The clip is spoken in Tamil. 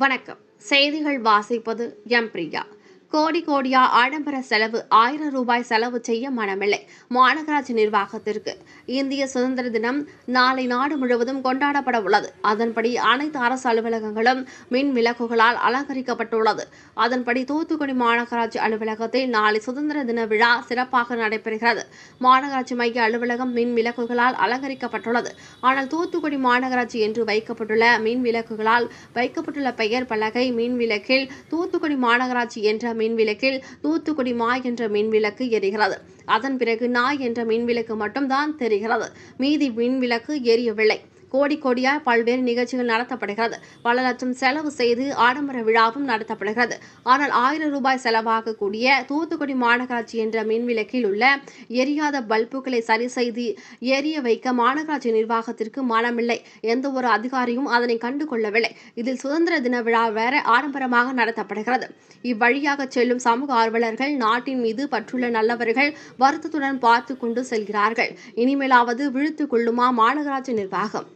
வணக்கம். செய்திகள் வாசிப்பது எம் பிரியா. கோடியா ஆடம்பர செலவு, 1000 ரூபாய் செலவு செய்ய மனமில்லை. மாநகராட்சி நிர்வாகத்திற்கு இந்திய சுதந்திர தினம் நாளை நாடு முழுவதும் கொண்டாடப்பட உள்ளது. அதன்படி அனைத்து அரசு அலுவலகங்களும் மின் விளக்குகளால் அலங்கரிக்கப்பட்டுள்ளது. அதன்படி தூத்துக்குடி மாநகராட்சி அலுவலகத்தில் நாளை சுதந்திர தின விழா சிறப்பாக நடைபெறுகிறது. மாநகராட்சி மைய அலுவலகம் மின் விளக்குகளால் அலங்கரிக்கப்பட்டுள்ளது. ஆனால் தூத்துக்குடி மாநகராட்சி என்று வைக்கப்பட்டுள்ள மின் விளக்குகளால் வைக்கப்பட்டுள்ள பெயர் பலகை மின் விளக்கில் தூத்துக்குடி மாநகராட்சி என்ற மின்விளக்கில் தூத்துக்குடி மா என்ற மின்விளக்கு எரிகிறது. அதன் பிறகு நாய் என்ற மின்விளக்கு மட்டும்தான் தெரிகிறது. மீதி மின்விளக்கு எரியவில்லை. கோடியாய் பல்வேறு நிகழ்ச்சிகள் நடத்தப்படுகிறது. பல லட்சம் செலவு செய்து ஆடம்பர விழாவும் நடத்தப்படுகிறது. ஆனால் 1000 ரூபாய் செலவாகக்கூடிய தூத்துக்குடி மாநகராட்சி என்ற மின்விளக்கில் உள்ள எரியாத பல்புகளை சரி செய்து எரிய வைக்க மாநகராட்சி நிர்வாகத்திற்கு மனமில்லை. எந்த ஒரு அதிகாரியும் அதனை கண்டுகொள்ளவில்லை. இதில் சுதந்திர தின விழா வேற ஆடம்பரமாக நடத்தப்படுகிறது. இவ்வழியாக செல்லும் சமூக ஆர்வலர்கள், நாட்டின் மீது பற்றுள்ள நல்லவர்கள் வருத்தத்துடன் பார்த்து கொண்டு செல்கிறார்கள். இனிமேலாவது விழித்துக் கொள்ளுமா மாநகராட்சி நிர்வாகம்?